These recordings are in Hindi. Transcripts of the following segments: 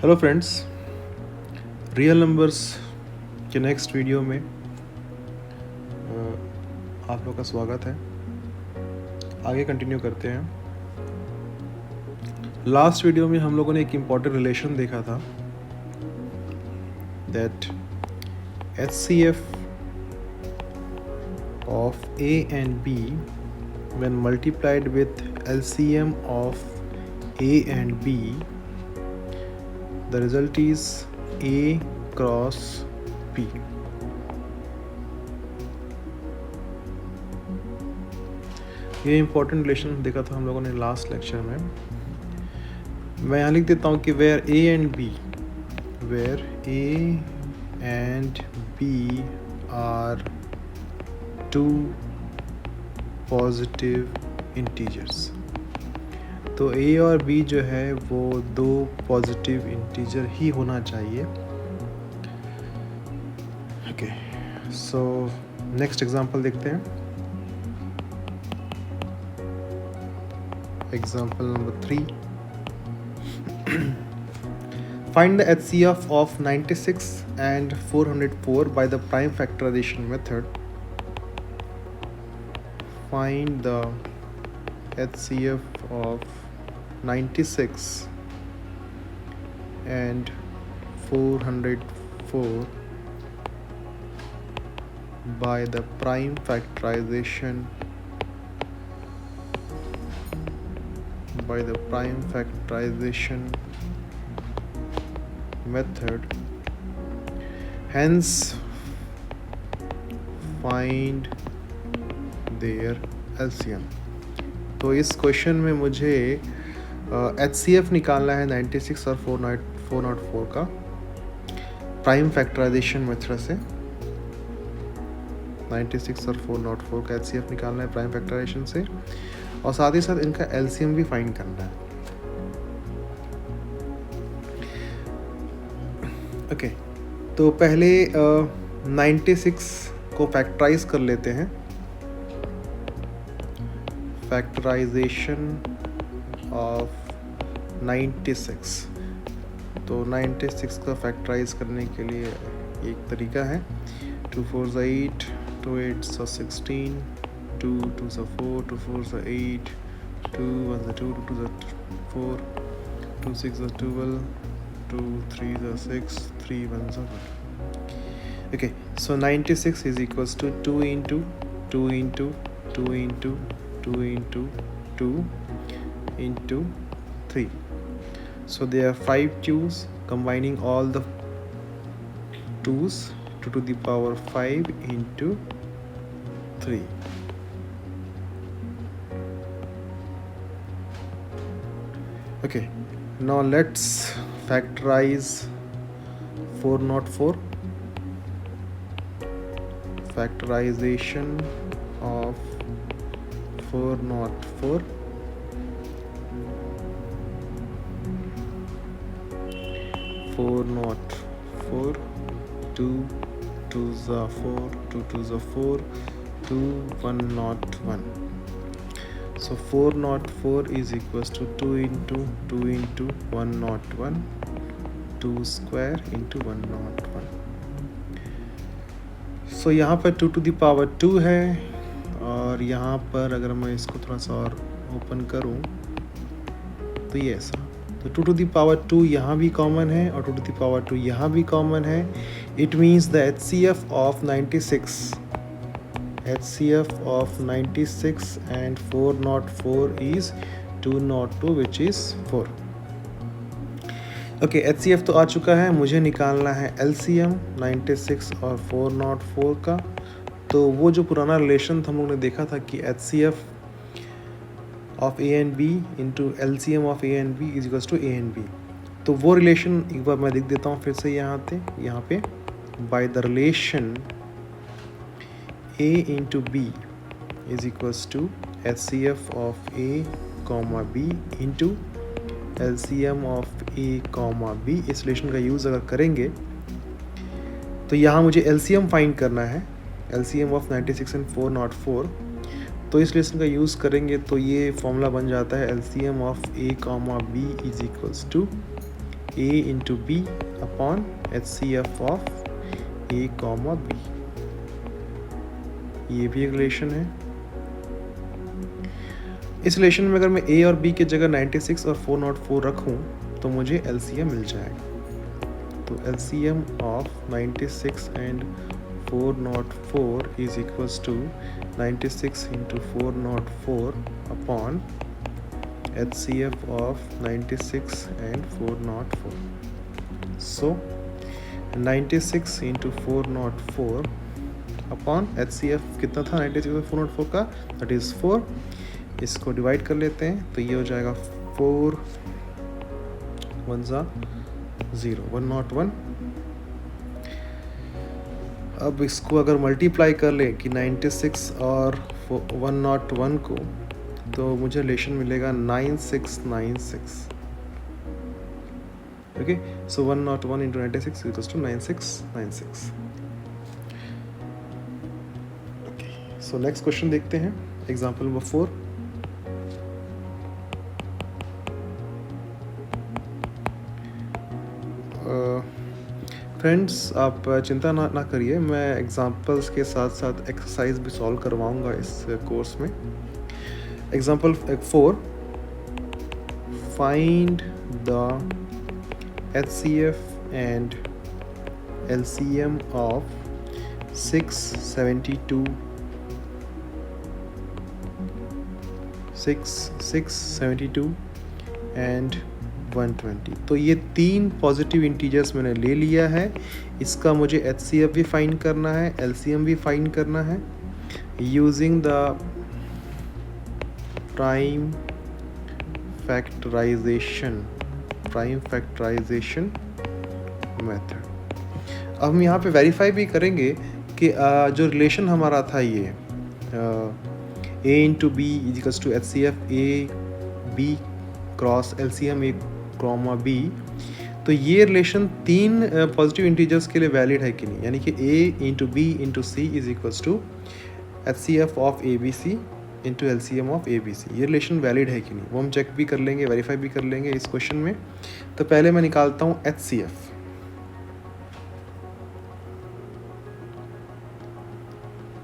हेलो फ्रेंड्स, रियल नंबर्स के नेक्स्ट वीडियो में आप लोग का स्वागत है। आगे कंटिन्यू करते हैं। लास्ट वीडियो में हम लोगों ने एक इम्पॉर्टेंट रिलेशन देखा था, that HCF of A and B when multiplied with LCM of A and B, the result is A cross B. ये इम्पोर्टेंट रिलेशन देखा था हम लोगों ने लास्ट लेक्चर में। मैं यहाँ लिख देता हूँ कि where A and B are two positive integers. तो A और B जो है वो दो पॉजिटिव इंटीजर ही होना चाहिए। ओके, सो नेक्स्ट एग्जांपल देखते हैं। Example number 3. Find the HCF of 96 and 404 by the prime factorization method. Find the HCF of 96 and 404 by the prime factorization method. Hence, find their LCM. तो इस क्वेश्चन में मुझे HCF निकालना है 96 और 404 का प्राइम फैक्टराइजेशन मेथड से। 96 और 404 का HCF निकालना है प्राइम फैक्टराइजेशन से, और साथ ही साथ इनका LCM भी फाइंड करना है। ओके, तो पहले 96 को फैक्टराइज कर लेते हैं। फैक्टराइजेशन ऑफ 96, तो 96 का फैक्टराइज करने के लिए एक तरीका है। 2 4 8, 2 8 16, 2 2 4, 2 4 8, 2 1 2, 2 2 4, 2 6 12, 2 3 6, 3 1 1. Okay, so 96 is equals to 2 into 2 into 2 into 2 into 2 into 3. So there are 5 2's, combining all the 2's, 2 to the power 5 into 3. Okay, now let's factorize 404. Factorization of 404. 404, 2 2's are 4, 2 2's are 4, 2 101. So 404 is equals to 2 into 2 into 101, 2 square into 101. So यहाँ पर 2 to the power 2 है, और यहाँ पर अगर मैं इसको थोड़ा सा और ओपन करूँ तो ये ऐसा। तो 2 to the power 2 यहाँ भी कॉमन है और 2 to the power 2 यहाँ भी कॉमन है। It means the HCF of 96 and 404 is 202, which is 4. Okay, HCF तो आ चुका है, मुझे निकालना है LCM 96 और 404 का। तो वो जो पुराना रिलेशन था हम लोग ने देखा था कि HCF of A and B into LCM of A and B is equals to A and B। तो वो रिलेशन एक बार मैं लिख देता हूँ फिर से यहाँ पे by the relation A into B is equals to HCF of A comma B into LCM of A comma B। इस रिलेशन का यूज़ अगर करेंगे तो यहाँ मुझे LCM फाइंड करना है, LCM ऑफ 96 and 404। तो इस रिलेशन का यूज़ करेंगे तो ये फॉर्मूला बन जाता है LCM of A comma B is equals to A into B upon HCF of A, B। ये भी एक रिलेशन है। इस रिलेशन में अगर मैं A और B की जगह 96 और 404 रखूं तो मुझे LCM मिल जाएगा। तो LCM of 96 and 404 is equals to 96 into 404 upon HCF of 96 and 404. So 96 into 404 upon HCF कितना था 96 और 404 का, that is 4। इसको डिवाइड कर लेते हैं तो ये हो जाएगा 4 1 0 101। अब इसको अगर मल्टीप्लाई कर ले कि 96 और 101 को, तो मुझे रिलेशन मिलेगा 9696। Okay, so 101 into 96 equals to 9696। Okay, so next question देखते हैं, एग्जाम्पल नंबर 4। फ्रेंड्स, आप चिंता ना करिए, मैं एग्जांपल्स के साथ साथ एक्सरसाइज भी सॉल्व करवाऊंगा इस कोर्स में। Example 4, find the HCF and LCM of 672 and 120। तो ये तीन पॉजिटिव इंटीजर्स मैंने ले लिया है। इसका मुझे HCF भी फाइंड करना है, LCM भी फाइंड करना है using the prime factorization method. अब हम यहाँ पे वेरीफाई भी करेंगे कि जो रिलेशन हमारा था ये A into B is equals to HCF A B cross LCM A comma B, तो ये रिलेशन तीन पॉजिटिव इंटीजर्स के लिए वैलिड है कि नहीं, यानी कि A into B into C is equals to HCF of ABC into LCM of ABC। ये रिलेशन वैलिड है कि नहीं वो हम चेक भी कर लेंगे, वेरीफाई भी कर लेंगे इस क्वेश्चन में। तो पहले मैं निकालता हूँ HCF।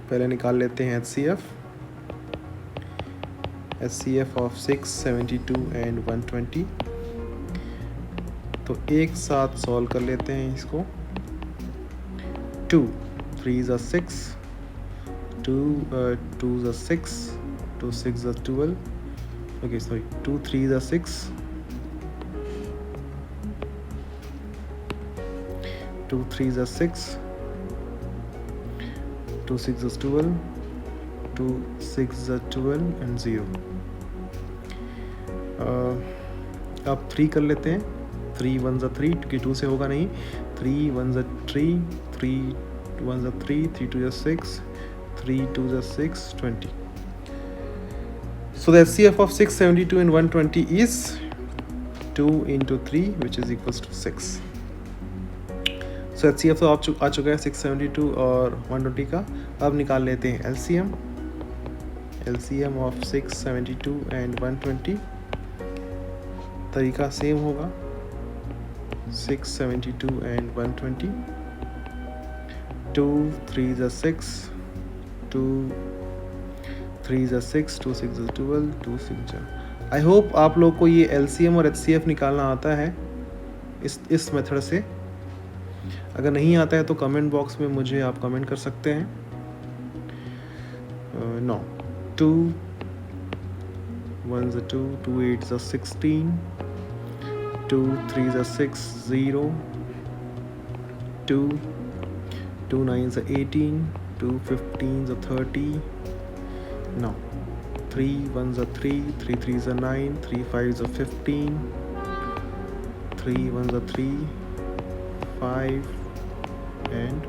पहले निकाल लेते हैं HCF ऑफ 672 एंड 120। तो एक साथ सॉल्व कर लेते हैं इसको। 2 3 6, 2 6, 2 6 12, okay sorry 2 3 6, 2 3 6, 2 6 12, 2 6 12 and 0। अब 3 कर लेते हैं। 3 1 3, क्योंकि 2 से होगा नहीं। 3 1 3, 3 1 3, 3 2 6, 3 2 6 20। So the HCF of 672 and 120 is 2 into 3 which is equals to 6। So HCF तो आ चुका है 672 और 120 का। अब निकाल लेते हैं LCM of 672 and 120। तरीका सेम होगा, 672 and 120। 2 3 6, 2 3 6, 2 6 12, 2 6। आई होप आप लोग को ये LCM और HCF निकालना आता है इस मेथड से। अगर नहीं आता है तो कमेंट बॉक्स में मुझे आप कमेंट कर सकते हैं। 2 1 2, 2 8 16, 2 3 6 0, 2 2 9 18, 2 15 30। Now 3 1 3, 3 3 9, 3 5 15, 3 1 3, 5 and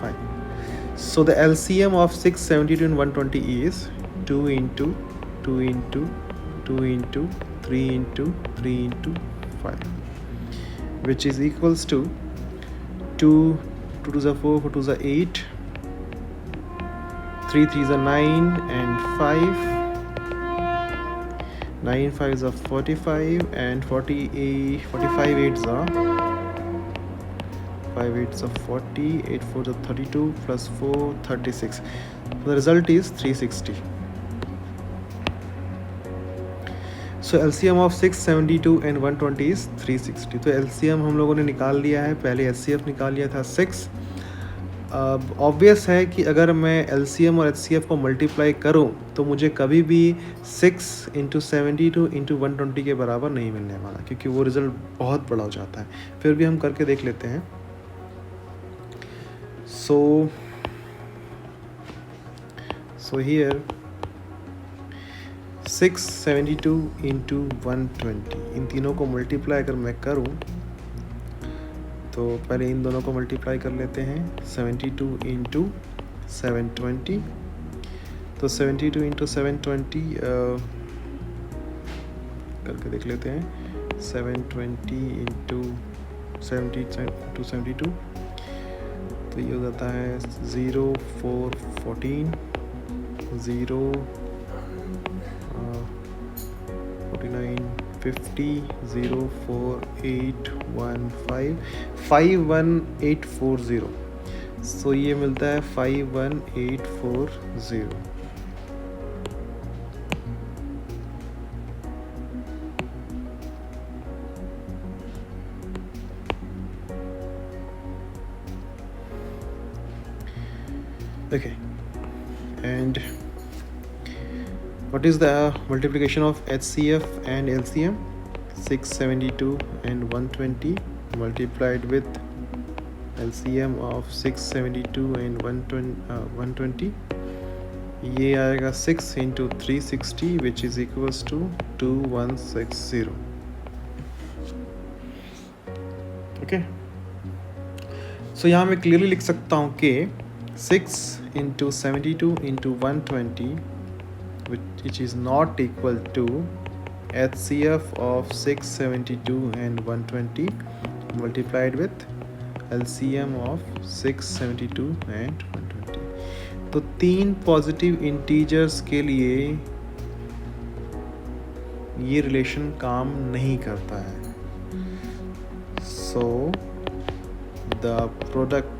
5। So the LCM of 672 and 120 is 2 into 2 into 2 into 3 into 3 into 5, which is equals to 2 2 to the 4, 4 to the 8, 3 3 the 9 and 5, 9 5s are 45 and 45 8s are 5 8s are 40, 8 4s are 32 plus 4 36. So the result is 360. So LCM of 672 and 120 is 360. तो LCM हम लोगों ने निकाल लिया है, पहले HCF निकाल लिया था 6. अब ऑब्वियस है कि अगर मैं LCM और HCF को मल्टीप्लाई करूं तो मुझे कभी भी 6 इंटू 72 इंटू 120 के बराबर नहीं मिलने वाला, क्योंकि वो रिज़ल्ट बहुत बड़ा हो जाता है. फिर भी हम करके देख लेते हैं. So here 672 इंटू 120, इन तीनों को मल्टीप्लाई अगर मैं करूं तो पहले इन दोनों को मल्टीप्लाई कर लेते हैं. 72 इंटू 720, तो 72 इंटू 720 करके देख लेते हैं. 720 इंटू 72, तो ये हो जाता है 0 4 14 0 49 50 0 4 8 1 5 51840. सो ये मिलता है 51840. Okay, and what is the multiplication of HCF and LCM? 672 and 120 multiplied with LCM of 672 and 120. ये आएगा 6 into 360 which is equals to 2160. Okay, so यहाँ मैं clearly लिख सकता हूँ कि 6 into 72 into 120, which is not equal to HCF of 672 and 120 multiplied with LCM of 672 and 120. तो 3 पॉजिटिव इंटीजर्स के लिए ये रिलेशन काम नहीं करता है. So the product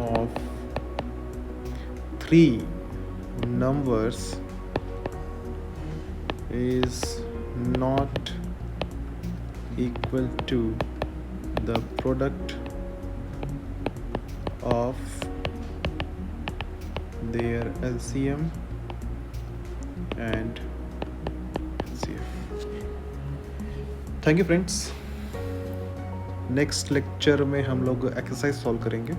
of 3 numbers is not equal to the product of their LCM and HCF. Thank you friends. Next lecture में हम लोग एक्सरसाइज सॉल्व करेंगे.